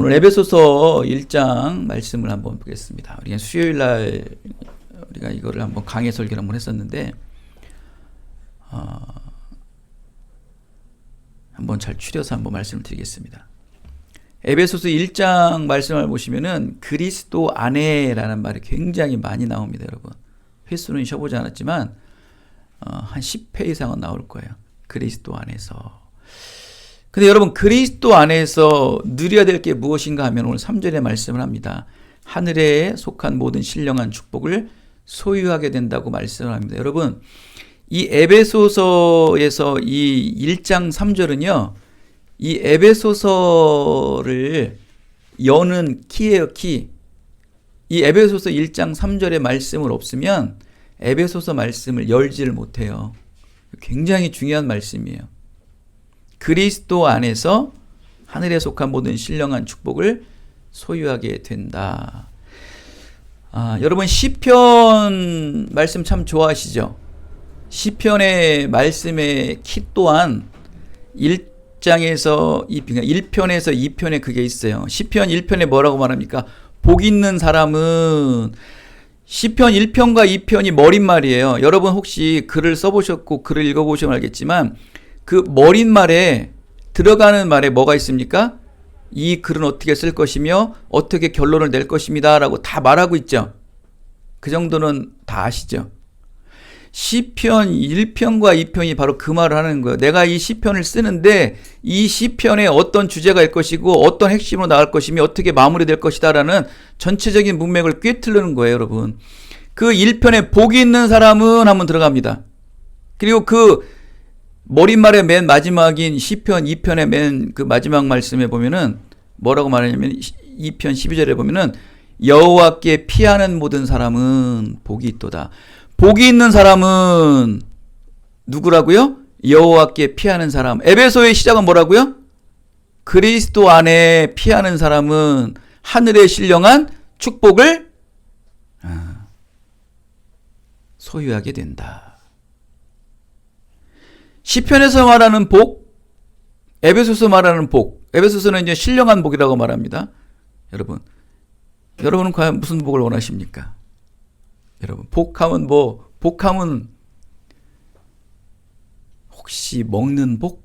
오늘 에베소서 1장 말씀을 한번 보겠습니다. 우리가 수요일 날 우리가 이거를 한번 강해 설교를 한번 했었는데 한번 잘 추려서 한번 말씀을 드리겠습니다. 에베소서 1장 말씀을 보시면은 그리스도 안에라는 말이 굉장히 많이 나옵니다, 여러분. 횟수는 쉬어보지 않았지만 한 10회 이상은 나올 거예요. 그리스도 안에서. 근데 여러분, 그리스도 안에서 누려야 될 게 무엇인가 하면 오늘 3절에 말씀을 합니다. 하늘에 속한 모든 신령한 축복을 소유하게 된다고 말씀을 합니다. 여러분, 이 에베소서에서 이 1장 3절은요, 이 에베소서를 여는 키예요, 키. 이 에베소서 1장 3절의 말씀을 없으면 에베소서 말씀을 열지를 못해요. 굉장히 중요한 말씀이에요. 그리스도 안에서 하늘에 속한 모든 신령한 축복을 소유하게 된다. 여러분, 시편 말씀 참 좋아하시죠? 시편의 말씀의 키 또한 1장에서 1편에서 2편에 그게 있어요. 시편 1편에 뭐라고 말합니까? 복 있는 사람은, 시편 1편과 2편이 머릿말이에요. 여러분 혹시 글을 써보셨고 글을 읽어보시면 알겠지만 그 머릿말에 들어가는 말에 뭐가 있습니까? 이 글은 어떻게 쓸 것이며 어떻게 결론을 낼 것입니다 라고 다 말하고 있죠. 그 정도는 다 아시죠? 시편 1편과 2편이 바로 그 말을 하는 거예요. 내가 이 시편을 쓰는데 이 시편에 어떤 주제가 있을 것이고 어떤 핵심으로 나갈 것이며 어떻게 마무리될 것이다 라는 전체적인 문맥을 꿰뚫는 거예요, 여러분. 그 1편에 복이 있는 사람은 한번 들어갑니다. 그리고 그 머릿말의 맨 마지막인 시편 2편의 맨 그 마지막 말씀에 보면은 뭐라고 말하냐면 2편 12절에 보면은 여호와께 피하는 모든 사람은 복이 있도다. 복이 있는 사람은 누구라고요? 여호와께 피하는 사람. 에베소의 시작은 뭐라고요? 그리스도 안에 피하는 사람은 하늘의 신령한 축복을 소유하게 된다. 시편에서 말하는 복, 에베소서 말하는 복. 에베소서는 이제 신령한 복이라고 말합니다. 여러분은 과연 무슨 복을 원하십니까? 여러분, 복하면 뭐, 복하면 혹시 먹는 복?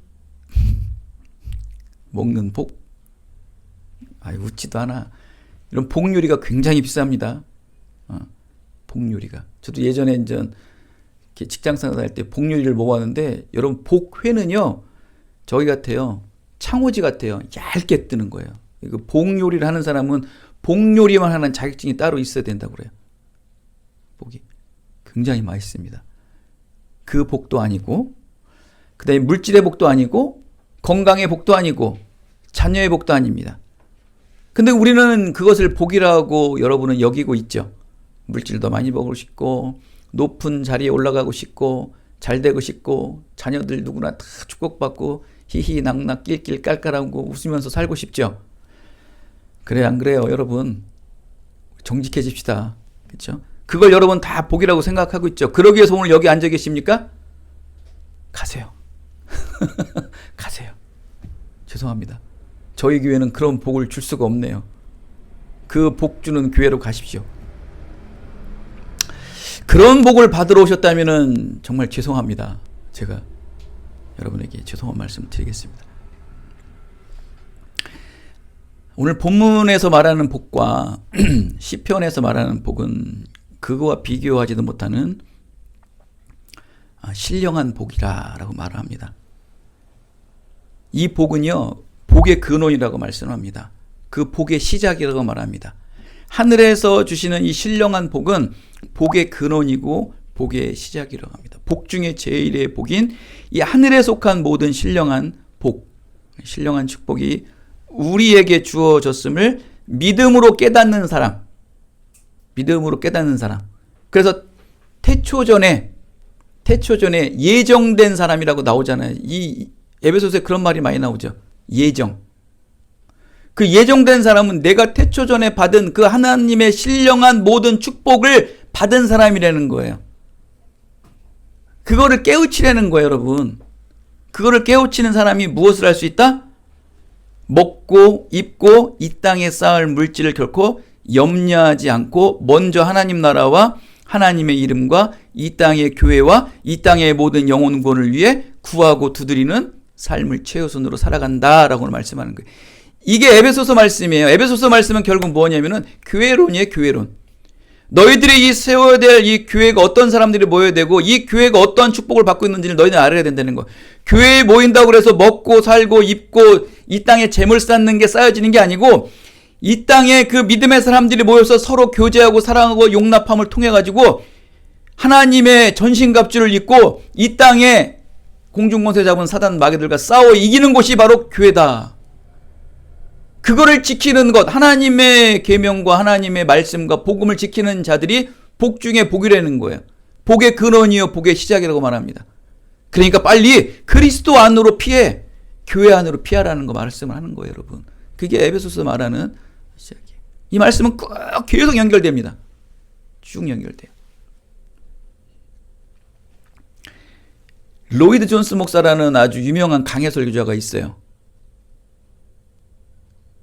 먹는 복? 웃지도 않아. 이런 복 요리가 굉장히 비쌉니다. 복 요리가. 저도 예전에 이제 직장생활 할 때 복 요리를 먹어봤는데, 여러분, 복회는요, 저기 같아요. 창호지 같아요. 얇게 뜨는 거예요. 이거 복 요리를 하는 사람은 복 요리만 하는 자격증이 따로 있어야 된다고 그래요. 복이 굉장히 맛있습니다. 그 복도 아니고, 그 다음에 물질의 복도 아니고, 건강의 복도 아니고, 자녀의 복도 아닙니다. 근데 우리는 그것을 복이라고 여러분은 여기고 있죠. 물질도 많이 먹고 싶고, 높은 자리에 올라가고 싶고, 잘 되고 싶고, 자녀들 누구나 다 축복받고, 히히 낙낙 낄낄 깔깔하고 웃으면서 살고 싶죠. 그래, 안 그래요, 여러분? 정직해집시다. 그렇죠? 그걸 여러분 다 복이라고 생각하고 있죠. 그러기 위해서 오늘 여기 앉아 계십니까? 가세요. 가세요. 죄송합니다. 저희 교회는 그런 복을 줄 수가 없네요. 그 복 주는 교회로 가십시오. 그런 복을 받으러 오셨다면 정말 죄송합니다. 제가 여러분에게 죄송한 말씀을 드리겠습니다. 오늘 본문에서 말하는 복과 시편에서 말하는 복은 그거와 비교하지도 못하는 신령한 복이라고 말을 합니다. 이 복은요, 복의 근원이라고 말씀합니다. 그 복의 시작이라고 말합니다. 하늘에서 주시는 이 신령한 복은 복의 근원이고 복의 시작이라고 합니다. 복 중에 제일의 복인 이 하늘에 속한 모든 신령한 복, 신령한 축복이 우리에게 주어졌음을 믿음으로 깨닫는 사람, 믿음으로 깨닫는 사람. 그래서 태초전에 예정된 사람이라고 나오잖아요. 이 에베소서에 그런 말이 많이 나오죠. 예정. 그 예정된 사람은 내가 태초전에 받은 그 하나님의 신령한 모든 축복을 받은 사람이라는 거예요. 그거를 깨우치려는 거예요, 여러분. 그거를 깨우치는 사람이 무엇을 할 수 있다? 먹고 입고 이 땅에 쌓을 물질을 결코 염려하지 않고 먼저 하나님 나라와 하나님의 이름과 이 땅의 교회와 이 땅의 모든 영혼 구원을 위해 구하고 두드리는 삶을 최우선으로 살아간다라고 말씀하는 거예요. 이게 에베소서 말씀이에요. 에베소서 말씀은 결국 뭐냐면은 교회론이에요. 교회론. 너희들이 이 세워야 될 이 교회가 어떤 사람들이 모여야 되고 이 교회가 어떤 축복을 받고 있는지를 너희는 알아야 된다는 거. 교회에 모인다고 그래서 먹고 살고 입고 이 땅에 재물 쌓는 게 쌓여지는 게 아니고 이 땅에 그 믿음의 사람들이 모여서 서로 교제하고 사랑하고 용납함을 통해 가지고 하나님의 전신갑주를 입고 이 땅에 공중권세 잡은 사단 마귀들과 싸워 이기는 곳이 바로 교회다. 그거를 지키는 것, 하나님의 계명과 하나님의 말씀과 복음을 지키는 자들이 복 중에 복이라는 거예요. 복의 근원이요 복의 시작이라고 말합니다. 그러니까 빨리 그리스도 안으로 피해, 교회 안으로 피하라는 거 말씀을 하는 거예요, 여러분. 그게 에베소서 말하는 시작이에요. 이 말씀은 꼭 계속 연결됩니다. 쭉 연결돼요. 로이드 존스 목사라는 아주 유명한 강해 설교자가 있어요.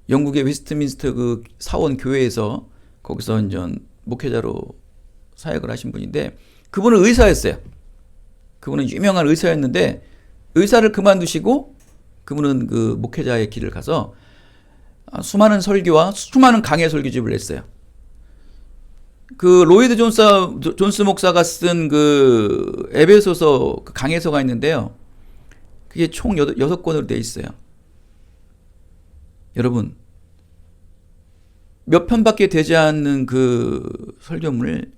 영국의 웨스트민스터 그 사원 교회에서 거기서 이제 목회자로 사역을 하신 분인데 그분은 의사였어요. 그분은 유명한 의사였는데 의사를 그만두시고 그분은 그 목회자의 길을 가서 수많은 설교와 수많은 강해 설교집을 냈어요. 그 로이드 존스 목사가 쓴 그 에베소서 그 강해서가 있는데요. 그게 총 6권으로 되어 있어요. 여러분, 몇 편밖에 되지 않는 그 설교문을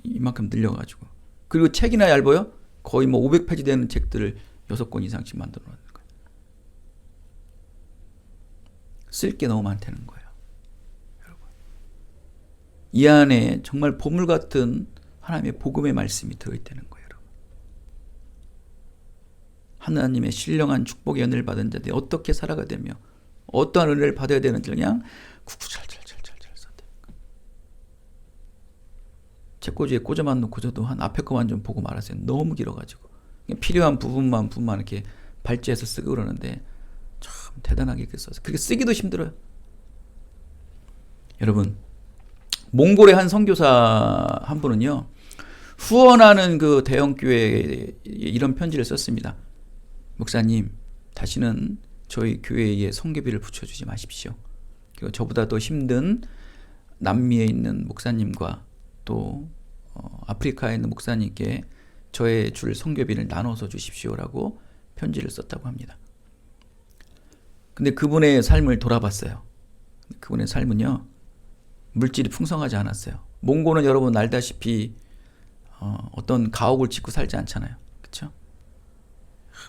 이만큼 늘려가지고 그리고 책이나 얇아요? 거의 뭐 500페이지 되는 책들을 6권 이상씩 만들어 놓는 거예요. 쓸 게 너무 많다는 거예요. 여러분, 이 안에 정말 보물 같은 하나님의 복음의 말씀이 들어있다는 거예요. 여러분. 하나님의 신령한 축복의 은혜를 받은 자들이 어떻게 살아가야 되며 어떠한 은혜를 받아야 되는지 그냥 쿡쿡잘잘잘잘잘 썼다는 거예요. 책꽂이에 꽂아만 놓고 저도 한 앞에 거만 좀 보고 말았어요. 너무 길어가지고 필요한 부분만 이렇게 발제해서 쓰고 그러는데 참 대단하게 이렇게 썼어요. 그렇게 쓰기도 힘들어요. 여러분, 몽골의 한 선교사 한 분은요, 후원하는 그 대형교회에 이런 편지를 썼습니다. 목사님, 다시는 저희 교회에 성교비를 붙여주지 마십시오. 그리고 저보다 더 힘든 남미에 있는 목사님과 또 아프리카에 있는 목사님께 저의 줄 성교비를 나눠서 주십시오라고 편지를 썼다고 합니다. 근데 그분의 삶을 돌아봤어요. 그분의 삶은요, 물질이 풍성하지 않았어요. 몽골은 여러분 알다시피 어떤 가옥을 짓고 살지 않잖아요. 그렇죠?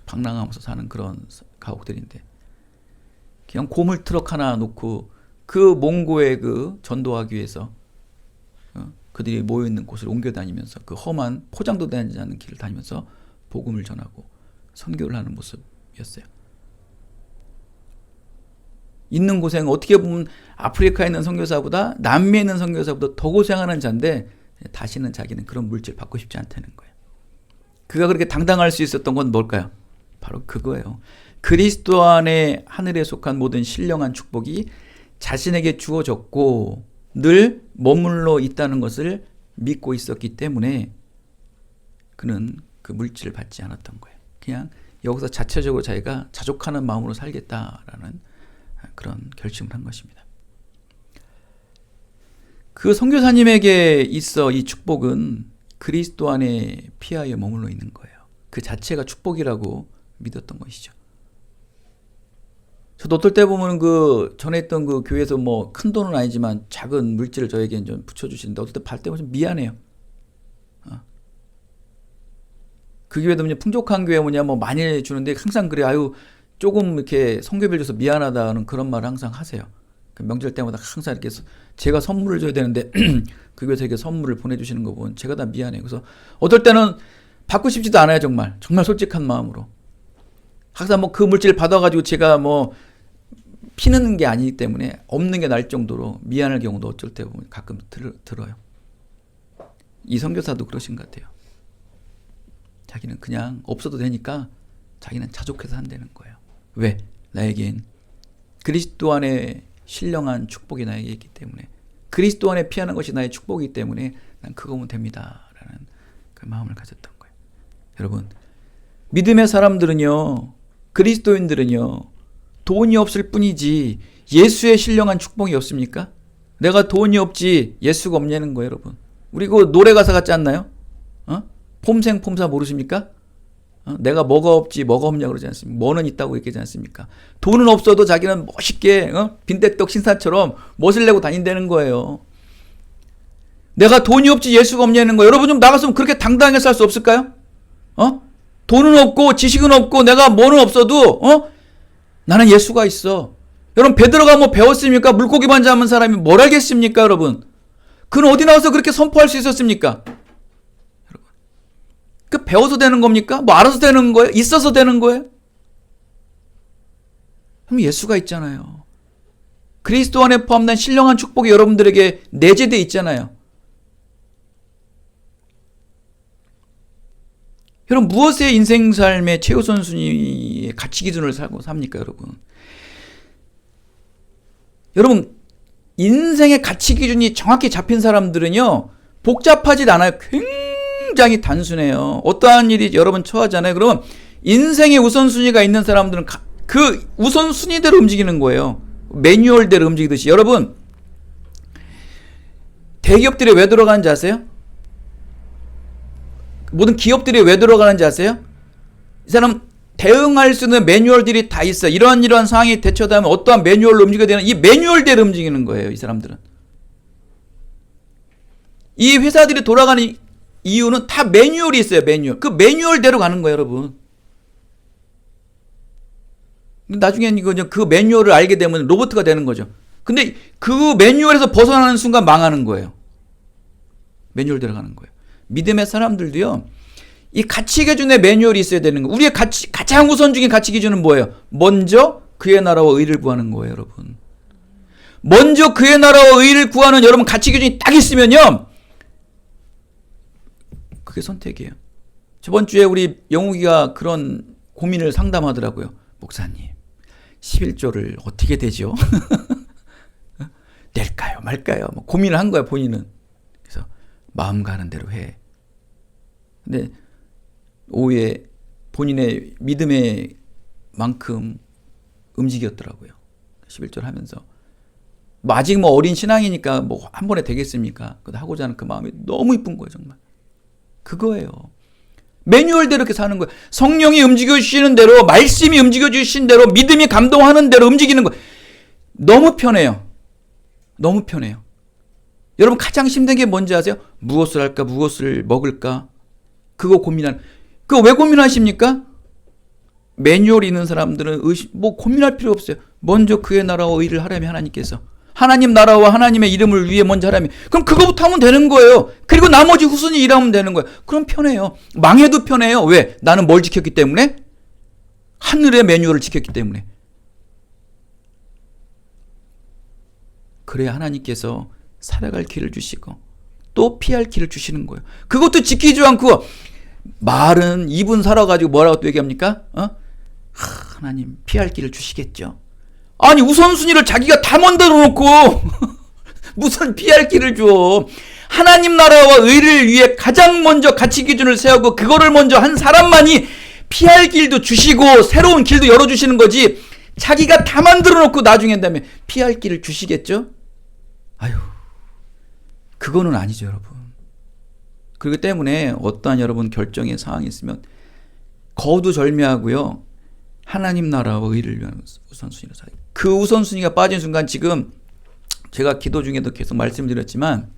방랑하면서 사는 그런 가옥들인데 그냥 고물 트럭 하나 놓고 그 몽고에 그 전도하기 위해서 그들이 모여있는 곳을 옮겨 다니면서 그 험한 포장도 되지 않는 길을 다니면서 복음을 전하고 선교를 하는 모습이었어요. 있는 고생, 어떻게 보면 아프리카에 있는 선교사보다 남미에 있는 선교사보다 더 고생하는 자인데 다시는 자기는 그런 물질 받고 싶지 않다는 거예요. 그가 그렇게 당당할 수 있었던 건 뭘까요? 바로 그거예요. 그리스도 안에 하늘에 속한 모든 신령한 축복이 자신에게 주어졌고 늘 머물러 있다는 것을 믿고 있었기 때문에 그는 그 물질을 받지 않았던 거예요. 그냥 여기서 자체적으로 자기가 자족하는 마음으로 살겠다라는 그런 결심을 한 것입니다. 그 선교사님에게 있어 이 축복은 그리스도 안에 피하여 머물러 있는 거예요. 그 자체가 축복이라고 믿었던 것이죠. 저도 어떨 때 보면 그 전에 있던 그 교회에서 뭐 큰 돈은 아니지만 작은 물질을 저에게 좀 붙여주시는데 어떨 때 발 때마다 좀 미안해요. 그 교회도 그냥 풍족한 교회 뭐냐 뭐 많이 주는데 항상 그래. 아유 조금 이렇게 성교비를 줘서 미안하다는 그런 말을 항상 하세요. 그 명절 때마다 항상 이렇게 제가 선물을 줘야 되는데 그 교회에서 이렇게 선물을 보내주시는 거 보면 제가 다 미안해요. 그래서 어떨 때는 받고 싶지도 않아요. 정말 솔직한 마음으로. 항상 뭐 그 물질을 받아가지고 제가 뭐 피는 게 아니기 때문에 없는 게 날 정도로 미안할 경우도 어쩔 때 보면 가끔 들어요. 이 선교사도 그러신 것 같아요. 자기는 그냥 없어도 되니까 자기는 자족해서 한다는 거예요. 왜? 나에겐 그리스도 안에 신령한 축복이 나에게 있기 때문에, 그리스도 안에 피하는 것이 나의 축복이기 때문에 난 그거면 됩니다 라는 그 마음을 가졌던 거예요. 여러분, 믿음의 사람들은요, 그리스도인들은요, 돈이 없을 뿐이지 예수의 신령한 축복이 없습니까? 내가 돈이 없지 예수가 없냐는 거예요. 여러분, 우리 그 노래 가사 같지 않나요? 폼생폼사 모르십니까? 내가 뭐가 없지 뭐가 없냐 그러지 않습니까? 뭐는 있다고 얘기하지 않습니까? 돈은 없어도 자기는 멋있게 빈대떡 신사처럼 멋을 내고 다닌다는 거예요. 내가 돈이 없지 예수가 없냐는 거예요. 여러분, 좀 나가서 그렇게 당당하게 살 수 없을까요? 돈은 없고 지식은 없고 내가 뭐는 없어도 나는 예수가 있어. 여러분, 베드로가 뭐 배웠습니까? 물고기만 잡은 사람이 뭘 알겠습니까? 여러분, 그는 어디 나와서 그렇게 선포할 수 있었습니까? 여러분, 그 배워서 되는 겁니까? 뭐 알아서 되는 거예요? 있어서 되는 거예요? 그럼 예수가 있잖아요. 그리스도 안에 포함된 신령한 축복이 여러분들에게 내재되어 있잖아요. 여러분, 무엇의 인생 삶의 최우선 순위의 가치 기준을 살고 삽니까, 여러분? 여러분, 인생의 가치 기준이 정확히 잡힌 사람들은요, 복잡하지 않아요. 굉장히 단순해요. 어떠한 일이 여러분 처하잖아요. 그러면 인생의 우선순위가 있는 사람들은 그 우선순위대로 움직이는 거예요. 매뉴얼대로 움직이듯이. 여러분, 대기업들이 왜 들어가는지 아세요? 모든 기업들이 왜 들어가는지 아세요? 이 사람 대응할 수 있는 매뉴얼들이 다 있어. 이러한 상황이 대처되면 어떠한 매뉴얼로 움직여야 되는, 이 매뉴얼대로 움직이는 거예요. 이 사람들은. 이 회사들이 돌아가는 이유는 다 매뉴얼이 있어요. 매뉴얼. 그 매뉴얼대로 가는 거예요, 여러분. 나중엔 그 매뉴얼을 알게 되면 로봇가 되는 거죠. 근데 그 매뉴얼에서 벗어나는 순간 망하는 거예요. 매뉴얼대로 가는 거예요. 믿음의 사람들도요, 이 가치 기준의 매뉴얼이 있어야 되는 거예요. 우리의 가장 우선적인 가치 기준은 뭐예요? 먼저 그의 나라와 의를 구하는 거예요, 여러분. 먼저 그의 나라와 의를 구하는 여러분 가치 기준이 딱 있으면요, 그게 선택이에요. 저번 주에 우리 영욱이가 그런 고민을 상담하더라고요. 목사님, 11조를 어떻게 되죠? 낼까요 말까요? 뭐 고민을 한 거야, 본인은. 그래서 마음 가는 대로 해. 근데 오후에 본인의 믿음의 만큼 움직였더라고요. 11절 하면서. 뭐 아직 뭐 어린 신앙이니까 뭐 한 번에 되겠습니까? 그거 하고자 하는 그 마음이 너무 이쁜 거예요, 정말. 그거예요. 매뉴얼대로 이렇게 사는 거예요. 성령이 움직여 주시는 대로, 말씀이 움직여 주시는 대로, 믿음이 감동하는 대로 움직이는 거예요. 너무 편해요. 너무 편해요. 여러분, 가장 힘든 게 뭔지 아세요? 무엇을 할까? 무엇을 먹을까? 그거 고민하는. 그거 왜 고민하십니까? 매뉴얼이 있는 사람들은 뭐 고민할 필요 없어요. 먼저 그의 나라와 의를 하라면 하나님께서. 하나님 나라와 하나님의 이름을 위해 먼저 하라면. 그럼 그거부터 하면 되는 거예요. 그리고 나머지 후순위 일하면 되는 거예요. 그럼 편해요. 망해도 편해요. 왜? 나는 뭘 지켰기 때문에? 하늘의 매뉴얼을 지켰기 때문에. 그래야 하나님께서 살아갈 길을 주시고 또 피할 길을 주시는 거예요. 그것도 지키지 않고 말은 입은 살아가지고 뭐라고 또 얘기합니까? 하나님 피할 길을 주시겠죠. 아니, 우선순위를 자기가 다 만들어 놓고 무슨 피할 길을 줘. 하나님 나라와 의를 위해 가장 먼저 가치 기준을 세우고 그거를 먼저 한 사람만이 피할 길도 주시고 새로운 길도 열어주시는 거지. 자기가 다 만들어 놓고 나중에 한다면 피할 길을 주시겠죠? 아유, 그거는 아니죠, 여러분. 그렇기 때문에 어떠한 여러분 결정의 상황이 있으면 거두절미하고요, 하나님 나라와 의를 위한 우선순위로 살아요. 그 우선순위가 빠진 순간, 지금 제가 기도 중에도 계속 말씀드렸지만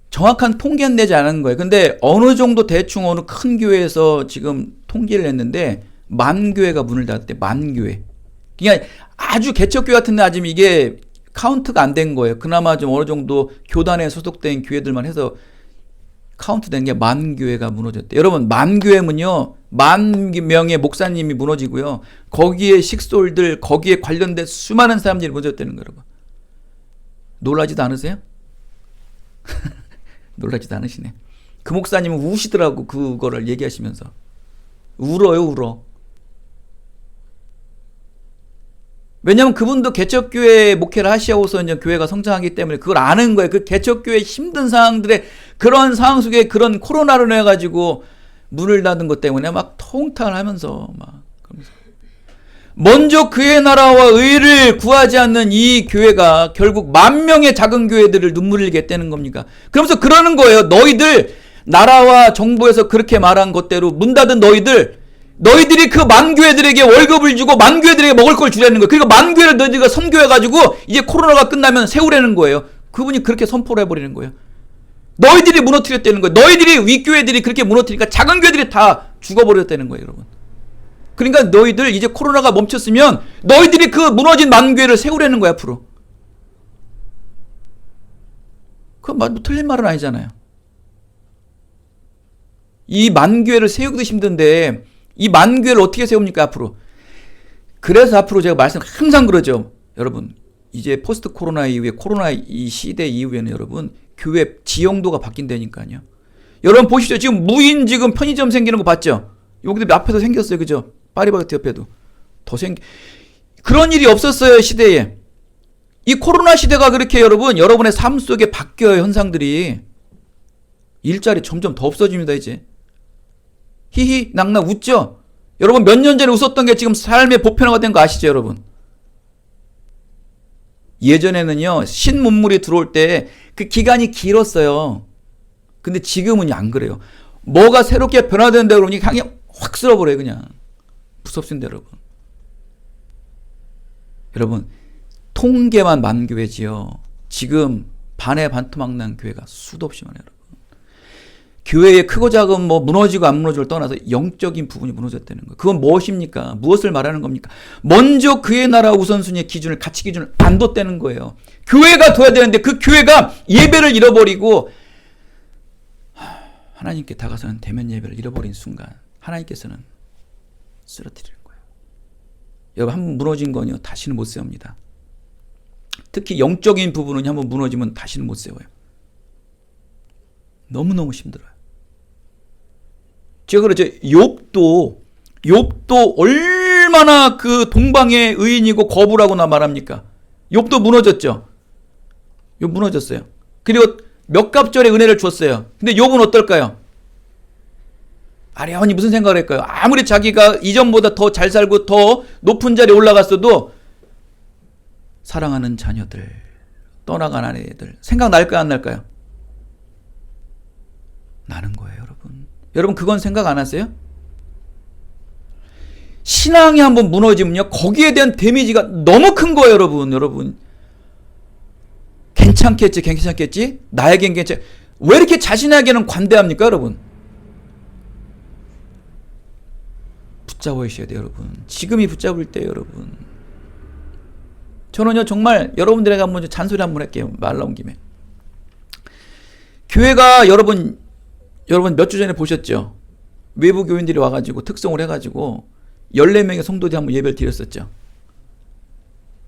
정확한 통계는 내지 않은 거예요. 근데 어느 정도 대충 어느 큰 교회에서 지금 통계를 냈는데 10,000교회가 문을 닫았대. 10,000교회. 그러니까 아주 개척교회 같은데 아직 이게 카운트가 안 된 거예요. 그나마 좀 어느 정도 교단에 소속된 교회들만 해서 카운트된 게 10,000교회가 무너졌대. 여러분, 10,000교회면요 10,000명의 목사님이 무너지고요, 거기에 식솔들, 거기에 관련된 수많은 사람들이 무너졌다는 거예요. 여러분, 놀라지도 않으세요? 놀라지도 않으시네. 그 목사님은 우시더라고. 그거를 얘기하시면서 울어요, 울어. 왜냐하면 그분도 개척교회 목회를 하시고서 이제 교회가 성장하기 때문에 그걸 아는 거예요. 그 개척교회 힘든 상황들의 그런 상황 속에 그런 코로나로 인해 가지고 문을 닫은 것 때문에 막 통탄을 하면서 막 그러면서 먼저 그의 나라와 의를 구하지 않는 이 교회가 결국 10,000명의 작은 교회들을 눈물 흘리게 했다는 겁니까? 그러면서 그러는 거예요. 너희들 나라와 정부에서 그렇게 말한 것대로 문 닫은 너희들이 그 만교회들에게 월급을 주고 만교회들에게 먹을 걸 주라는 거예요. 그리고 만교회를 너희들과 선교해가지고 이제 코로나가 끝나면 세우라는 거예요. 그분이 그렇게 선포를 해버리는 거예요. 너희들이 무너뜨렸다는 거예요. 너희들이 윗교회들이 그렇게 무너뜨리니까 작은 교회들이 다 죽어버렸다는 거예요, 여러분. 그러니까 너희들 이제 코로나가 멈췄으면 너희들이 그 무너진 만교회를 세우라는 거야, 앞으로. 그건 뭐 틀린 말은 아니잖아요. 이 만교회를 세우기도 힘든데 이 만교회를 어떻게 세웁니까, 앞으로? 그래서 앞으로 제가 항상 그러죠. 여러분, 이제 포스트 코로나 이후에 코로나 이 시대 이후에는 여러분 교회 지형도가 바뀐다니까요. 여러분 보십시오. 지금 무인 지금 편의점 생기는 거 봤죠? 여기도 앞에도 생겼어요. 그죠? 파리바게뜨 옆에도. 그런 일이 없었어요, 시대에. 이 코로나 시대가 그렇게 여러분의 삶 속에 바뀌어요, 현상들이. 일자리 점점 더 없어집니다, 이제. 히히 낭낭 웃죠? 여러분 몇 년 전에 웃었던 게 지금 삶의 보편화가 된 거 아시죠, 여러분? 예전에는요, 신문물이 들어올 때 그 기간이 길었어요. 근데 지금은 안 그래요. 뭐가 새롭게 변화된다 그러니 그냥 확 쓸어버려요, 그냥. 무섭습니다, 여러분. 여러분, 통계만 만교회지요. 지금 반에 반토막 난 교회가 수도 없이 많아요, 여러분. 교회의 크고 작은 뭐 무너지고 안 무너지고를 떠나서 영적인 부분이 무너졌다는 거예요. 그건 무엇입니까? 무엇을 말하는 겁니까? 먼저 그의 나라 우선순위의 기준을, 가치 기준을 안 뒀다는 거예요. 교회가 둬야 되는데 그 교회가 예배를 잃어버리고 하나님께 다가서는 대면 예배를 잃어버린 순간 하나님께서는 쓰러뜨리는 거예요. 여러분, 한번 무너진 거는요, 다시는 못 세웁니다. 특히 영적인 부분은 한번 무너지면 다시는 못 세워요. 너무너무 힘들어요. 제가 그러죠. 욥도 얼마나 그 동방의 의인이고 거부라고나 말합니까? 욥도 무너졌죠. 욥 무너졌어요. 그리고 몇 갑절의 은혜를 줬어요. 근데 욥은 어떨까요? 아련히 무슨 생각을 할까요? 아무리 자기가 이전보다 더 잘 살고 더 높은 자리에 올라갔어도 사랑하는 자녀들, 떠나간 아내들 생각날까요, 안 날까요? 나는 거예요, 여러분. 여러분, 그건 생각 안 하세요? 신앙이 한번 무너지면요, 거기에 대한 데미지가 너무 큰 거예요, 여러분. 괜찮겠지? 나에겐 괜찮. 왜 이렇게 자신에게는 관대합니까, 여러분? 붙잡아 주셔야 돼요, 여러분. 지금이 붙잡을 때예요, 여러분. 저는요, 정말 여러분들에게 한번 잔소리 한번 할게요. 말 나온 김에. 교회가 여러분 몇 주 전에 보셨죠? 외부 교인들이 와가지고 특성을 해가지고 14명의 성도들이 한번 예배를 드렸었죠.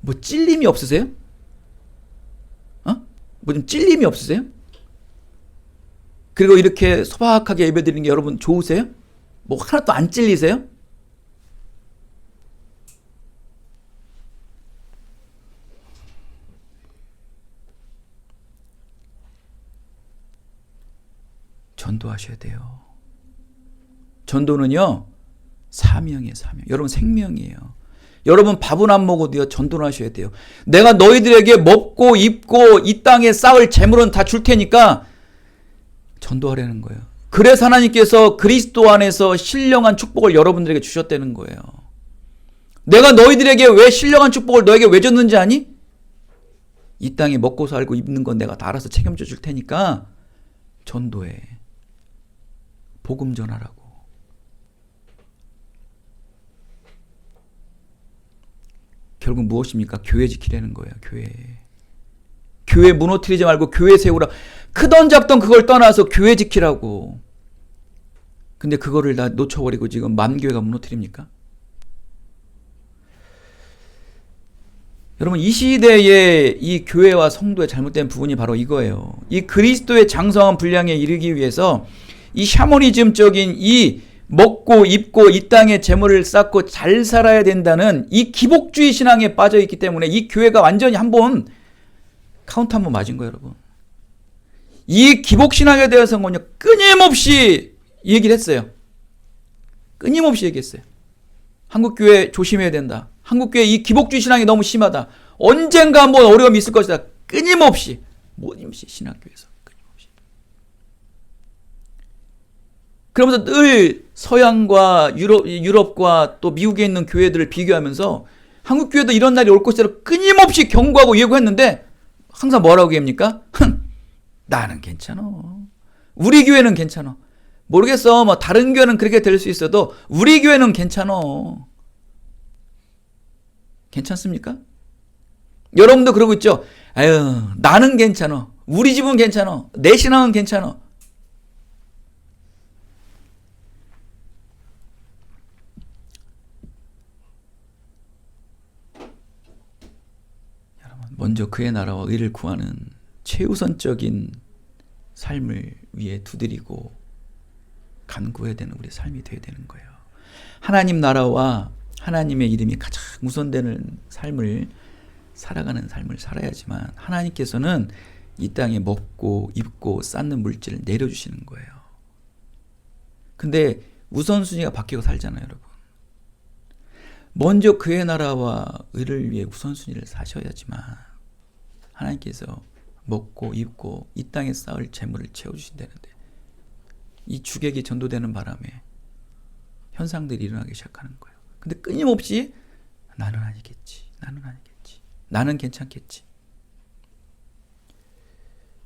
뭐 찔림이 없으세요? 뭐 좀 찔림이 없으세요? 그리고 이렇게 소박하게 예배 드리는 게 여러분 좋으세요? 뭐 하나도 안 찔리세요? 전도하셔야 돼요. 전도는요, 사명이에요, 사명. 여러분 생명이에요. 여러분 밥은 안 먹어도요, 전도를 하셔야 돼요. 내가 너희들에게 먹고 입고 이 땅에 쌓을 재물은 다 줄 테니까 전도하라는 거예요. 그래서 하나님께서 그리스도 안에서 신령한 축복을 여러분들에게 주셨다는 거예요. 내가 너희들에게 왜 신령한 축복을 너에게 왜 줬는지 아니? 이 땅에 먹고 살고 입는 건 내가 다 알아서 책임져 줄 테니까 전도해. 복음 전하라고. 결국 무엇입니까? 교회 지키라는 거예요. 교회 무너뜨리지 말고 교회 세우라. 크던 작던 그걸 떠나서 교회 지키라고. 근데 그거를 다 놓쳐버리고 지금 만교회가 무너뜨립니까? 여러분, 이 시대에 이 교회와 성도의 잘못된 부분이 바로 이거예요. 이 그리스도의 장성한 분량에 이르기 위해서 이 샤머니즘적인 이 먹고 입고 이 땅에 재물을 쌓고 잘 살아야 된다는 이 기복주의 신앙에 빠져 있기 때문에 이 교회가 완전히 한번 카운트 한번 맞은 거예요, 여러분. 이 기복 신앙에 대해서는요, 끊임없이 얘기를 했어요. 끊임없이 얘기했어요. 한국교회 조심해야 된다. 한국교회 이 기복주의 신앙이 너무 심하다. 언젠가 한번 어려움이 있을 것이다. 끊임없이. 모임시 신학교에서. 끊임없이. 그러면서 늘 서양과 유럽과 또 미국에 있는 교회들을 비교하면서 한국교회도 이런 날이 올 것이라 끊임없이 경고하고 예고했는데 항상 뭐라고 얘기합니까? 나는 괜찮아. 우리 교회는 괜찮아. 모르겠어. 뭐 다른 교회는 그렇게 될 수 있어도 우리 교회는 괜찮아. 괜찮습니까? 여러분도 그러고 있죠? 아유, 나는 괜찮아. 우리 집은 괜찮아. 내 신앙은 괜찮아. 여러분, 먼저 그의 나라와 의를 구하는 최우선적인 삶을 위해 두드리고 간구해야 되는 우리 삶이 되어야 되는 거예요. 하나님 나라와 하나님의 이름이 가장 우선되는 삶을 살아가는 삶을 살아야지만 하나님께서는 이 땅에 먹고 입고 쌓는 물질을 내려주시는 거예요. 근데 우선순위가 바뀌고 살잖아요, 여러분. 먼저 그의 나라와 의를 위해 우선순위를 사셔야지만 하나님께서 먹고 입고 이 땅에 쌓을 재물을 채워주신다는데 이 주객이 전도되는 바람에 현상들이 일어나기 시작하는 거예요. 근데 끊임없이 나는 아니겠지. 나는 아니겠지. 나는 괜찮겠지.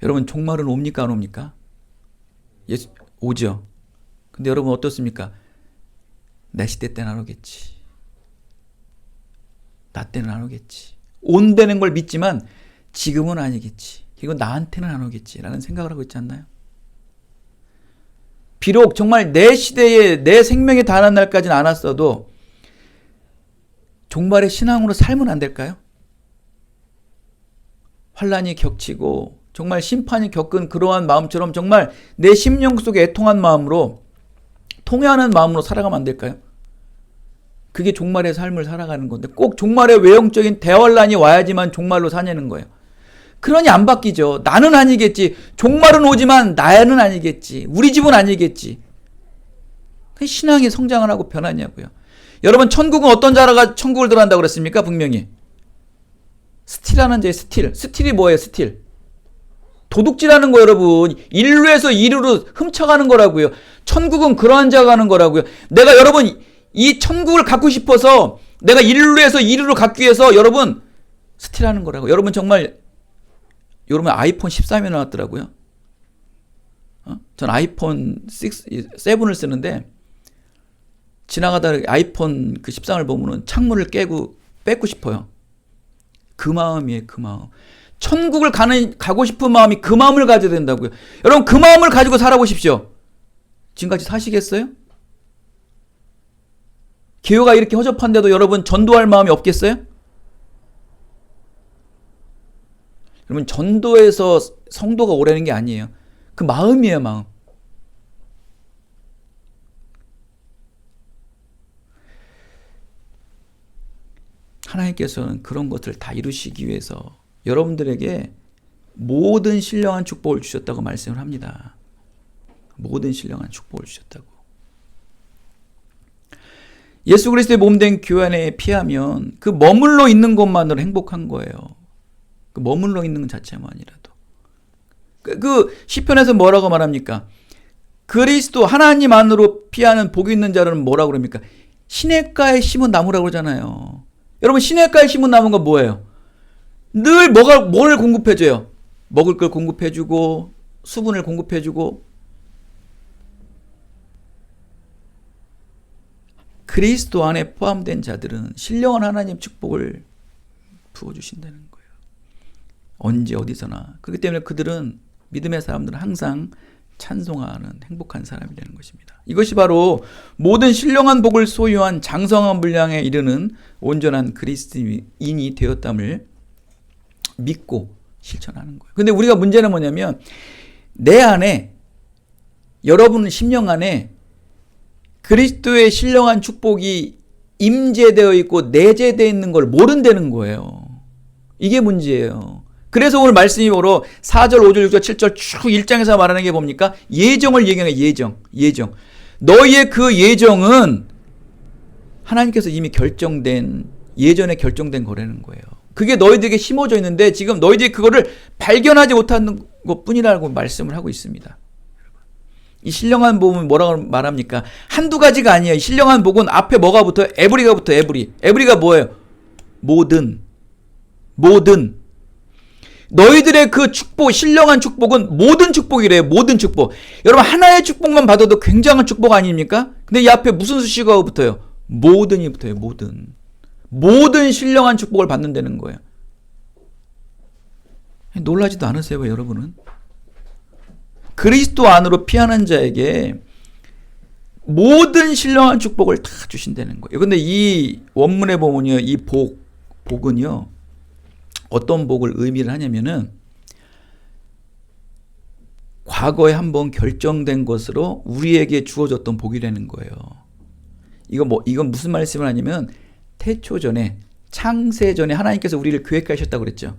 여러분 종말은 옵니까 안 옵니까? 오죠. 근데 여러분 어떻습니까? 내 시대 때는 안 오겠지. 나 때는 안 오겠지. 온다는 걸 믿지만 지금은 아니겠지. 이거 나한테는 안 오겠지 라는 생각을 하고 있지 않나요? 비록 정말 내 시대에 내 생명에 달하는 날까지는 안 왔어도 종말의 신앙으로 살면 안 될까요? 환란이 겹치고 정말 심판이 겪은 그러한 마음처럼 정말 내 심령 속에 애통한 마음으로 통회하는 마음으로 살아가면 안 될까요? 그게 종말의 삶을 살아가는 건데 꼭 종말의 외형적인 대환란이 와야지만 종말로 사냐는 거예요. 그러니 안 바뀌죠. 나는 아니겠지. 종말은 오지만 나는 아니겠지. 우리 집은 아니겠지. 신앙이 성장을 하고 변하냐고요. 여러분 천국은 어떤 자라가 천국을 들어간다고 그랬습니까? 분명히. 스틸하는 자의 스틸. 스틸이 뭐예요? 스틸. 도둑질하는 거 여러분. 일루에서 이루로 훔쳐가는 거라고요. 천국은 그러한 자가 가는 거라고요. 내가 여러분 이 천국을 갖고 싶어서 내가 일루에서 이루로 갖기 위해서 여러분 스틸하는 거라고. 여러분 정말 여러분 아이폰 13이 나왔더라고요. 전 아이폰 7을 쓰는데 지나가다 아이폰 그 13을 보면은 창문을 깨고 뺏고 싶어요. 그 마음이에요, 그 마음. 천국을 가고 싶은 마음이 그 마음을 가져야 된다고요. 여러분 그 마음을 가지고 살아보십시오. 지금까지 사시겠어요? 기회가 이렇게 허접한데도 여러분 전도할 마음이 없겠어요? 여러분 전도에서 성도가 오라는 게 아니에요. 그 마음이에요, 마음. 하나님께서는 그런 것들을 다 이루시기 위해서 여러분들에게 모든 신령한 축복을 주셨다고 말씀을 합니다. 모든 신령한 축복을 주셨다고. 예수 그리스도의 몸된 교회 안에 피하면 그 머물러 있는 것만으로 행복한 거예요. 그 머물러 있는 것 자체만이라도. 그 시편에서 뭐라고 말합니까? 그리스도 하나님 안으로 피하는 복이 있는 자는 뭐라고 그럽니까? 시냇가에 심은 나무라고 그러잖아요. 여러분 시냇가에 심은 나무가 뭐예요? 늘 뭘 공급해줘요? 먹을 걸 공급해주고 수분을 공급해주고 그리스도 안에 포함된 자들은 신령한 하나님 축복을 부어주신다는 거예요. 언제 어디서나. 그렇기 때문에 그들은 믿음의 사람들은 항상 찬송하는 행복한 사람이 되는 것입니다. 이것이 바로 모든 신령한 복을 소유한 장성한 분량에 이르는 온전한 그리스도인이 되었담을 믿고 실천하는 거예요. 근데 우리가 문제는 뭐냐면 내 안에 여러분 심령 안에 그리스도의 신령한 축복이 임재되어 있고 내재되어 있는 걸 모른다는 거예요. 이게 문제예요. 그래서 오늘 말씀이 바로 4절, 5절, 6절, 7절 쭉 1장에서 말하는 게 뭡니까? 예정을 얘기하는 거예요. 예정. 너희의 그 예정은 하나님께서 이미 결정된, 예전에 결정된 거라는 거예요. 그게 너희들에게 심어져 있는데 지금 너희들이 그거를 발견하지 못하는 것뿐이라고 말씀을 하고 있습니다. 이 신령한 복은 뭐라고 말합니까? 한두 가지가 아니에요. 신령한 복은 앞에 뭐가 붙어요? 에브리가 붙어요. 에브리가 뭐예요? 모든. 너희들의 그 축복, 신령한 축복은 모든 축복이래요. 모든 축복. 여러분 하나의 축복만 받아도 굉장한 축복 아닙니까? 근데 이 앞에 무슨 수식어가 붙어요? 모든이 붙어요. 모든 신령한 축복을 받는다는 거예요. 놀라지도 않으세요, 여러분은? 그리스도 안으로 피하는 자에게 모든 신령한 축복을 다 주신다는 거예요. 근데 이 원문에 보면요, 이 복은요, 어떤 복을 의미를 하냐면은 과거에 한번 결정된 것으로 우리에게 주어졌던 복이라는 거예요. 이건 무슨 말씀을 하냐면 태초전에, 창세전에 하나님께서 우리를 계획하셨다고 그랬죠.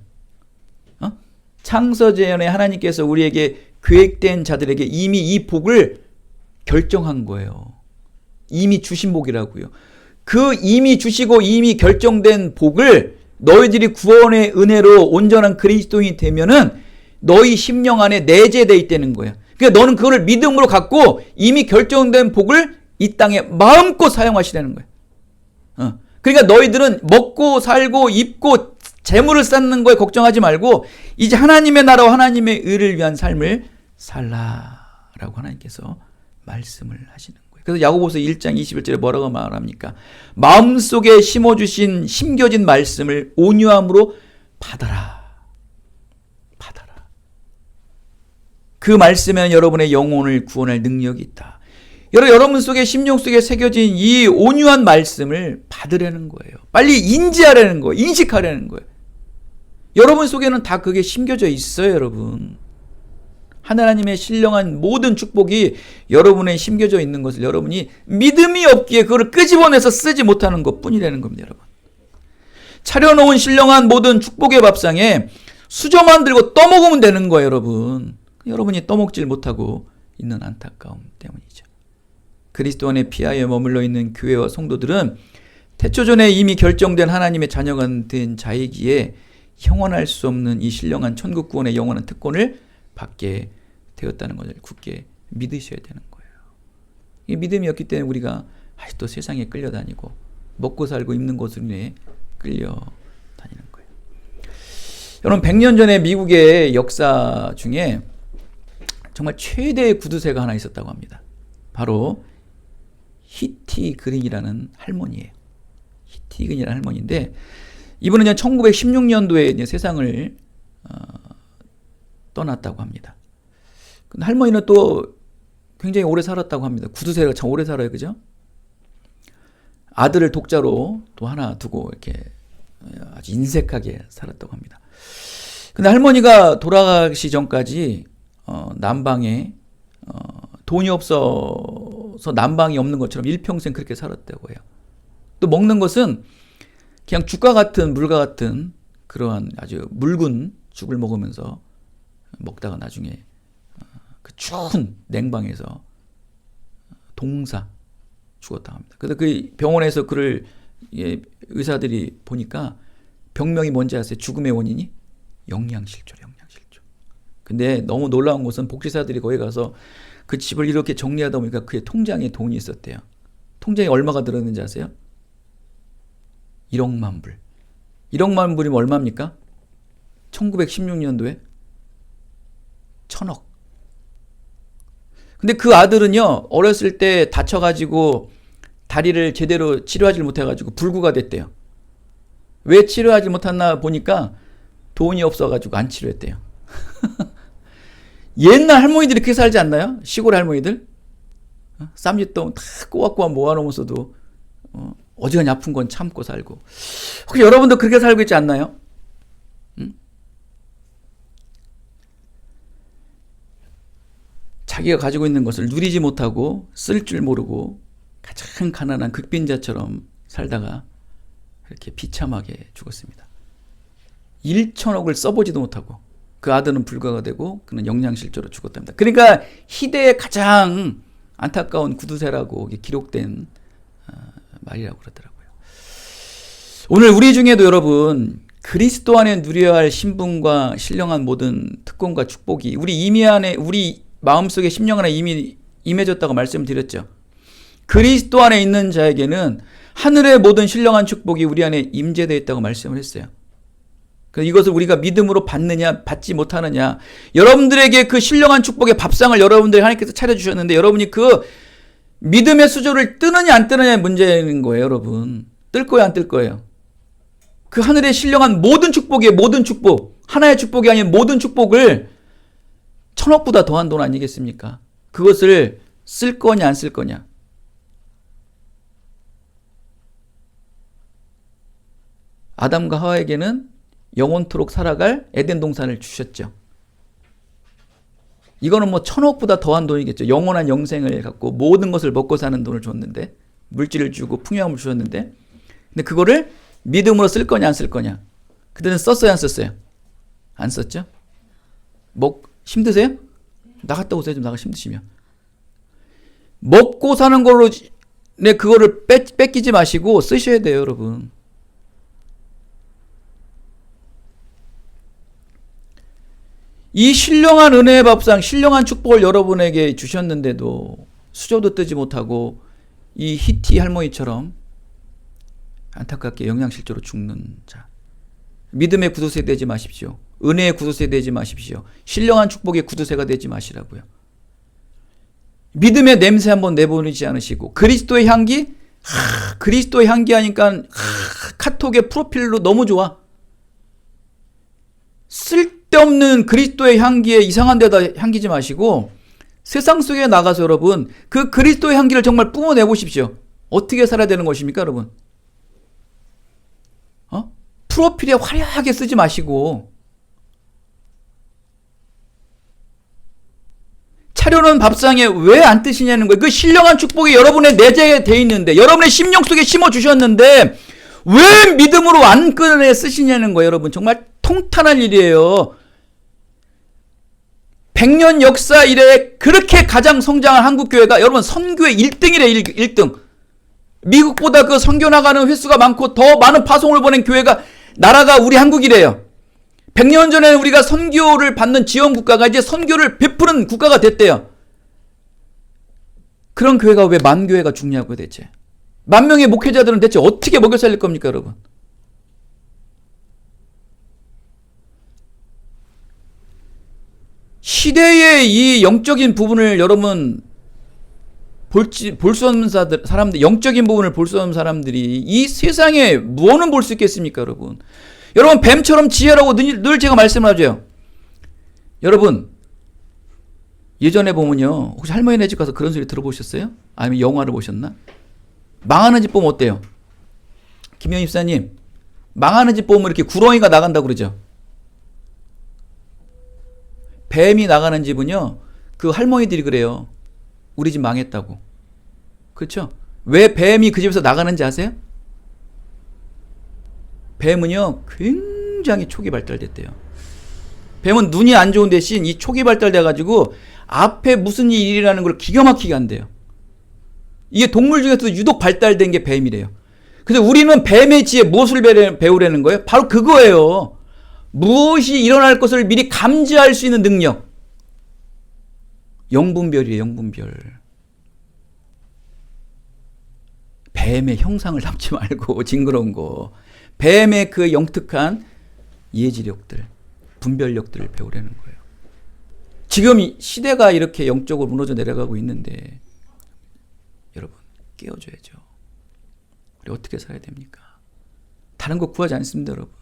창세전에 하나님께서 우리에게 계획된 자들에게 이미 이 복을 결정한 거예요. 이미 주신 복이라고요. 그 이미 주시고 이미 결정된 복을 너희들이 구원의 은혜로 온전한 그리스도인이 되면은 너희 심령 안에 내재되어 있다는 거예요. 그러니까 너는 그거를 믿음으로 갖고 이미 결정된 복을 이 땅에 마음껏 사용하시라는 거예요. 그러니까 너희들은 먹고 살고 입고 재물을 쌓는 거에 걱정하지 말고 이제 하나님의 나라와 하나님의 의를 위한 삶을 살라라고 하나님께서 말씀을 하시는 거예요. 그래서 야고보서 1장 21절에 뭐라고 말합니까? 마음속에 심어주신 심겨진 말씀을 온유함으로 받아라. 그 말씀에는 여러분의 영혼을 구원할 능력이 있다. 여러분 속에, 심령 속에 새겨진 이 온유한 말씀을 받으려는 거예요. 빨리 인지하려는 거예요. 인식하려는 거예요. 여러분 속에는 다 그게 심겨져 있어요, 여러분. 하나님의 신령한 모든 축복이 여러분의 심겨져 있는 것을 여러분이 믿음이 없기에 그걸 끄집어내서 쓰지 못하는 것 뿐이라는 겁니다, 여러분. 차려놓은 신령한 모든 축복의 밥상에 수저만 들고 떠먹으면 되는 거예요, 여러분. 여러분이 떠먹질 못하고 있는 안타까움 때문이죠. 그리스도 안에 피하여 머물러 있는 교회와 성도들은 태초전에 이미 결정된 하나님의 자녀가 된 자이기에 형언할 수 없는 이 신령한 천국 구원의 영원한 특권을 받게 되었다는 것을 굳게 믿으셔야 되는 거예요. 이 믿음이 없기 때문에 우리가 아직도 세상에 끌려다니고 먹고 살고 입는 것으로 인해 끌려다니는 거예요. 여러분 100년 전에 미국의 역사 중에 정말 최대의 구두쇠가 하나 있었다고 합니다. 바로 히티 그린이라는 할머니예요. 히티 그린이라는 할머니인데 이분은 1916년도에 세상을 떠났다고 합니다. 근데 할머니는 또 굉장히 오래 살았다고 합니다. 구두쇠가 참 오래 살아요, 그죠? 아들을 독자로 또 하나 두고 이렇게 아주 인색하게 살았다고 합니다. 근데 할머니가 돌아가시 전까지 난방에 돈이 없어서 난방이 없는 것처럼 일평생 그렇게 살았다고 해요. 또 먹는 것은 그냥 죽과 같은 물과 같은 그러한 아주 묽은 죽을 먹으면서 먹다가 나중에 그 추운 냉방에서 동사 죽었다고 합니다. 그래서 그 병원에서 그를 의사들이 보니까 병명이 뭔지 아세요? 죽음의 원인이 영양실조래요. 근데 너무 놀라운 것은 복지사들이 거기 가서 그 집을 이렇게 정리하다 보니까 그의 통장에 돈이 있었대요. 통장에 얼마가 들었는지 아세요? 1억만 불. 1억만 불이면 얼마입니까? 1916년도에 1,000억. 근데 그 아들은요, 어렸을 때 다쳐가지고 다리를 제대로 치료하지 못해가지고 불구가 됐대요. 왜 치료하지 못했나 보니까 돈이 없어가지고 안 치료했대요. 옛날 할머니들이 그렇게 살지 않나요? 시골 할머니들? 쌈짓돈 다 꼬박꼬박 모아놓으면서도 어지간히 아픈 건 참고 살고. 혹시 여러분도 그렇게 살고 있지 않나요? 응? 자기가 가지고 있는 것을 누리지 못하고 쓸 줄 모르고 가장 가난한 극빈자처럼 살다가 이렇게 비참하게 죽었습니다. 1천억을 써보지도 못하고 그 아들은 불가가 되고 그는 영양실조로 죽었답니다. 그러니까 희대의 가장 안타까운 구두쇠라고 기록된 말이라고 그러더라고요. 오늘 우리 중에도 여러분 그리스도 안에 누려야 할 신분과 신령한 모든 특권과 축복이 우리 임의 안에 우리 마음속에 심령 안에 이미 임해졌다고 말씀드렸죠. 그리스도 안에 있는 자에게는 하늘의 모든 신령한 축복이 우리 안에 임재되어 있다고 말씀을 했어요. 그래서 이것을 우리가 믿음으로 받느냐 받지 못하느냐, 여러분들에게 그 신령한 축복의 밥상을 여러분들이 하나님께서 차려주셨는데 여러분이 그 믿음의 수저를 뜨느냐 안 뜨느냐의 문제인 거예요. 여러분 뜰 거예요 안 뜰 거예요? 그 하늘의 신령한 모든 축복의 모든 축복, 하나의 축복이 아닌 모든 축복을 천억보다 더한 돈 아니겠습니까? 그것을 쓸 거냐 안 쓸 거냐. 아담과 하와에게는 영원토록 살아갈 에덴 동산을 주셨죠. 이거는 뭐 천억보다 더한 돈이겠죠. 영원한 영생을 갖고 모든 것을 먹고 사는 돈을 줬는데, 물질을 주고 풍요함을 주셨는데, 근데 그거를 믿음으로 쓸 거냐 안 쓸 거냐. 그때는 썼어요 안 썼어요? 안 썼죠? 힘드세요? 나갔다 오세요. 좀 나가 힘드시면. 먹고 사는 걸로 그거를 뺏기지 마시고 쓰셔야 돼요 여러분. 이 신령한 은혜의 밥상, 신령한 축복을 여러분에게 주셨는데도 수저도 뜨지 못하고 이 히티 할머니처럼 안타깝게 영양실조로 죽는 자. 믿음의 구두쇠 되지 마십시오. 은혜의 구두쇠 되지 마십시오. 신령한 축복의 구두쇠가 되지 마시라고요. 믿음의 냄새 한번 내보내지 않으시고 그리스도의 향기? 그리스도의 향기 하니까 카톡의 프로필로 너무 좋아. 쓸데없는 그리스도의 향기에 이상한 데다 향기지 마시고 세상 속에 나가서 여러분 그 그리스도의 향기를 정말 뿜어내 보십시오. 어떻게 살아야 되는 것입니까 여러분? 프로필에 화려하게 쓰지 마시고 차려놓은 밥상에 왜 안 뜨시냐는 거예요. 그 신령한 축복이 여러분의 내재에 돼 있는데 여러분의 심령 속에 심어주셨는데 왜 믿음으로 안 꺼내 쓰시냐는 거예요. 여러분 정말 통탄할 일이에요. 100년 역사 이래 그렇게 가장 성장한 한국교회가 여러분 선교의 1등이래 1등. 미국보다 그 선교 나가는 횟수가 많고 더 많은 파송을 보낸 교회가 나라가 우리 한국이래요. 100년 전에 우리가 선교를 받는 지원 국가가 이제 선교를 베푸는 국가가 됐대요. 그런 교회가 왜 만교회가 중요하고요 대체? 10,000명의 목회자들은 대체 어떻게 먹여 살릴 겁니까 여러분? 시대의 이 영적인 부분을 여러분 볼 수 없는 사람들, 영적인 부분을 볼 수 없는 사람들이 이 세상에 무엇을 볼 수 있겠습니까 여러분? 여러분 뱀처럼 지혜라고 늘 제가 말씀하죠. 여러분 예전에 보면요, 혹시 할머니네 집 가서 그런 소리 들어보셨어요? 아니면 영화를 보셨나? 망하는 집 보면 어때요? 김영 입사님, 망하는 집 보면 이렇게 구렁이가 나간다고 그러죠. 뱀이 나가는 집은요, 그 할머니들이 그래요. 우리 집 망했다고. 그렇죠? 왜 뱀이 그 집에서 나가는지 아세요? 뱀은요 굉장히 초기 발달됐대요. 뱀은 눈이 안 좋은 대신 이 초기 발달돼가지고 앞에 무슨 일이 일어나는 걸 기가 막히게 한대요. 이게 동물 중에서도 유독 발달된 게 뱀이래요. 그래서 우리는 뱀의 지혜 무엇을 배우려는 거예요? 바로 그거예요. 무엇이 일어날 것을 미리 감지할 수 있는 능력. 영분별이에요. 영분별. 뱀의 형상을 담지 말고 징그러운 거. 뱀의 그 영특한 예지력들, 분별력들을 배우려는 거예요. 지금 이 시대가 이렇게 영적으로 무너져 내려가고 있는데 여러분 깨워줘야죠. 우리 어떻게 살아야 됩니까? 다른 거 구하지 않습니다. 여러분.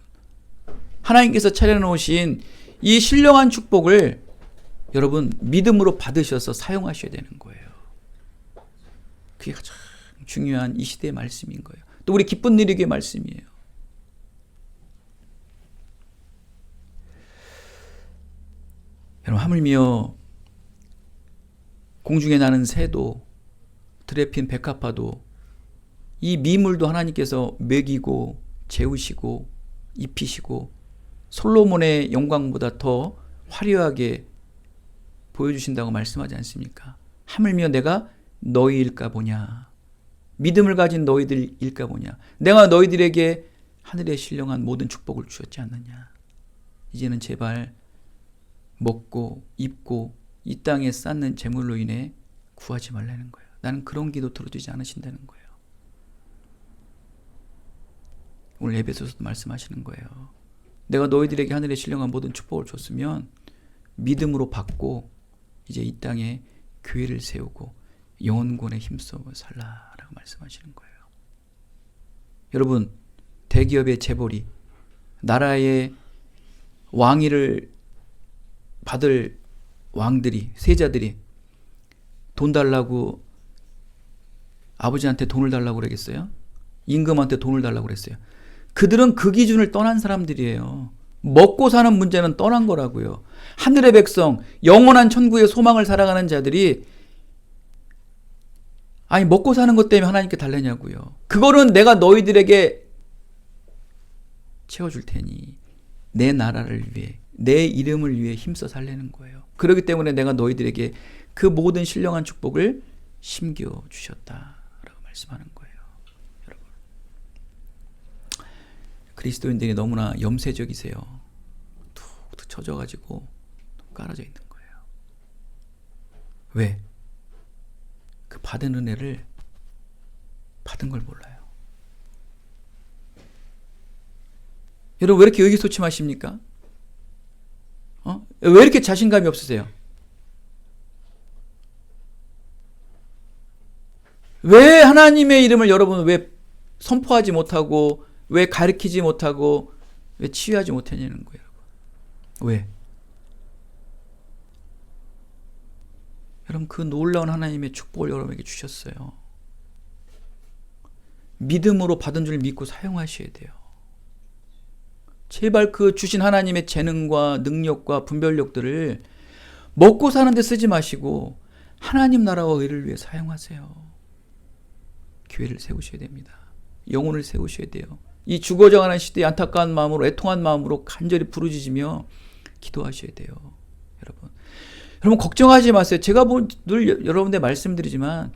하나님께서 차려놓으신 이 신령한 축복을 여러분 믿음으로 받으셔서 사용하셔야 되는 거예요. 그게 가장 중요한 이 시대의 말씀인 거예요. 또 우리 기쁜 누리기의 말씀이에요. 여러분 하물며 공중에 나는 새도 드레핀 백합화도 이 미물도 하나님께서 먹이고 재우시고 입히시고 솔로몬의 영광보다 더 화려하게 보여주신다고 말씀하지 않습니까? 하물며 내가 너희일까 보냐. 믿음을 가진 너희들일까 보냐. 내가 너희들에게 하늘에 신령한 모든 축복을 주었지 않느냐. 이제는 제발 먹고 입고 이 땅에 쌓는 재물로 인해 구하지 말라는 거예요. 나는 그런 기도 들어주지 않으신다는 거예요. 오늘 에베소서도 말씀하시는 거예요. 내가 너희들에게 하늘에 신령한 모든 축복을 줬으면 믿음으로 받고 이제 이 땅에 교회를 세우고 영혼권에 힘써 살라라고 말씀하시는 거예요. 여러분, 대기업의 재벌이 나라의 왕위를 받을 왕들이, 세자들이 돈 달라고 아버지한테 돈을 달라고 그러겠어요? 임금한테 돈을 달라고 그랬어요. 그들은 그 기준을 떠난 사람들이에요. 먹고 사는 문제는 떠난 거라고요. 하늘의 백성, 영원한 천국의 소망을 살아가는 자들이 아니 먹고 사는 것 때문에 하나님께 달래냐고요. 그거는 내가 너희들에게 채워줄 테니 내 나라를 위해, 내 이름을 위해 힘써 살려는 거예요. 그렇기 때문에 내가 너희들에게 그 모든 신령한 축복을 심겨주셨다라고 말씀하는 거예요. 여러분, 그리스도인들이 너무나 염세적이세요. 툭툭 젖어가지고 깔아져 있는 거예요. 왜? 그 받은 은혜를 받은 걸 몰라요. 여러분 왜 이렇게 의기소침하십니까? 왜 이렇게 자신감이 없으세요? 왜 하나님의 이름을 여러분 왜 선포하지 못하고 왜 가르치지 못하고 왜 치유하지 못했냐는 거예요. 왜? 여러분 그 놀라운 하나님의 축복을 여러분에게 주셨어요. 믿음으로 받은 줄 믿고 사용하셔야 돼요. 제발 그 주신 하나님의 재능과 능력과 분별력들을 먹고 사는데 쓰지 마시고 하나님 나라와 의를 위해 사용하세요. 교회를 세우셔야 됩니다. 영혼을 세우셔야 돼요. 이 죽어져가는 시대에 안타까운 마음으로 애통한 마음으로 간절히 부르짖으며 기도하셔야 돼요. 여러분 걱정하지 마세요. 제가 늘 여러분들 말씀드리지만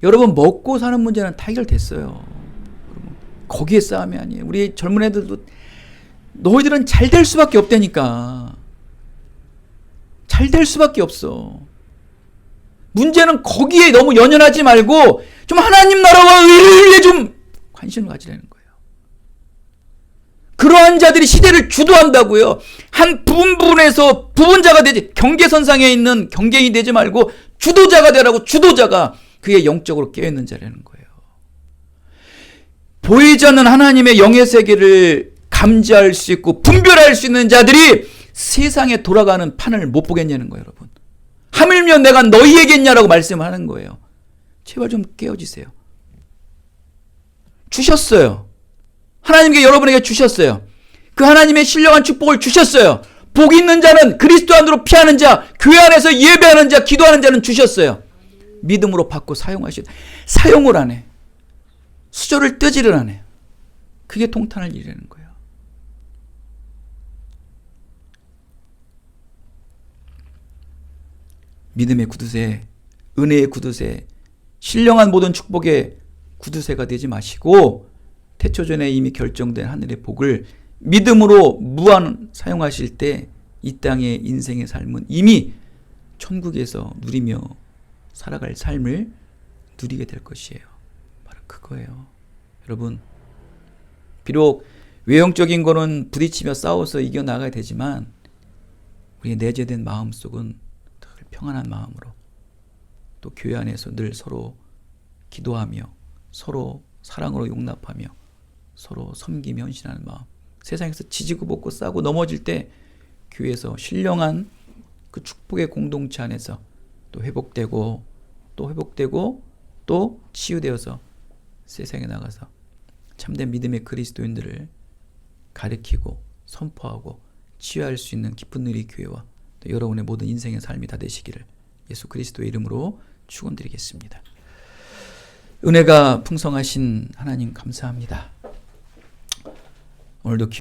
여러분 먹고 사는 문제는 다 해결됐어요. 여러분, 거기에 싸움이 아니에요. 우리 젊은 애들도 너희들은 잘 될 수밖에 없다니까. 잘 될 수밖에 없어. 문제는 거기에 너무 연연하지 말고 좀 하나님 나라와 의를 위해 좀 관심을 가지라는 거예요. 그러한 자들이 시대를 주도한다고요. 한 부분에서 부분자가 되지, 경계선상에 있는 경계인이 되지 말고 주도자가 되라고. 주도자가 그게 영적으로 깨어있는 자라는 거예요. 보이지 않는 하나님의 영의 세계를 감지할 수 있고 분별할 수 있는 자들이 세상에 돌아가는 판을 못 보겠냐는 거예요. 여러분, 하물며 내가 너희에게냐라고 말씀하는 거예요. 제발 좀 깨어지세요. 주셨어요. 하나님께 여러분에게 주셨어요. 그 하나님의 신령한 축복을 주셨어요. 복 있는 자는 그리스도 안으로 피하는 자, 교회 안에서 예배하는 자, 기도하는 자는 주셨어요. 믿음으로 받고 사용하셔야 돼. 사용을 안 해. 수저를 뜨지를 안 해. 그게 통탄할 일이라는 거예요. 믿음의 구두쇠, 은혜의 구두쇠, 신령한 모든 축복의 구두쇠가 되지 마시고 태초전에 이미 결정된 하늘의 복을 믿음으로 무한 사용하실 때 이 땅의 인생의 삶은 이미 천국에서 누리며 살아갈 삶을 누리게 될 것이에요. 바로 그거예요. 여러분, 비록 외형적인 거는 부딪히며 싸워서 이겨나가야 되지만 우리의 내재된 마음속은 늘 평안한 마음으로 또 교회 안에서 늘 서로 기도하며 서로 사랑으로 용납하며 서로 섬기며 헌신하는 마음, 세상에서 지지고 볶고 싸고 넘어질 때 교회에서 신령한 그 축복의 공동체 안에서 또 회복되고 또 회복되고 또 치유되어서 세상에 나가서 참된 믿음의 그리스도인들을 가르치고 선포하고 치유할 수 있는 기쁜 일이 교회와 또 여러분의 모든 인생의 삶이 다 되시기를 예수 그리스도의 이름으로 축원드리겠습니다. 은혜가 풍성하신 하나님 감사합니다. 오늘도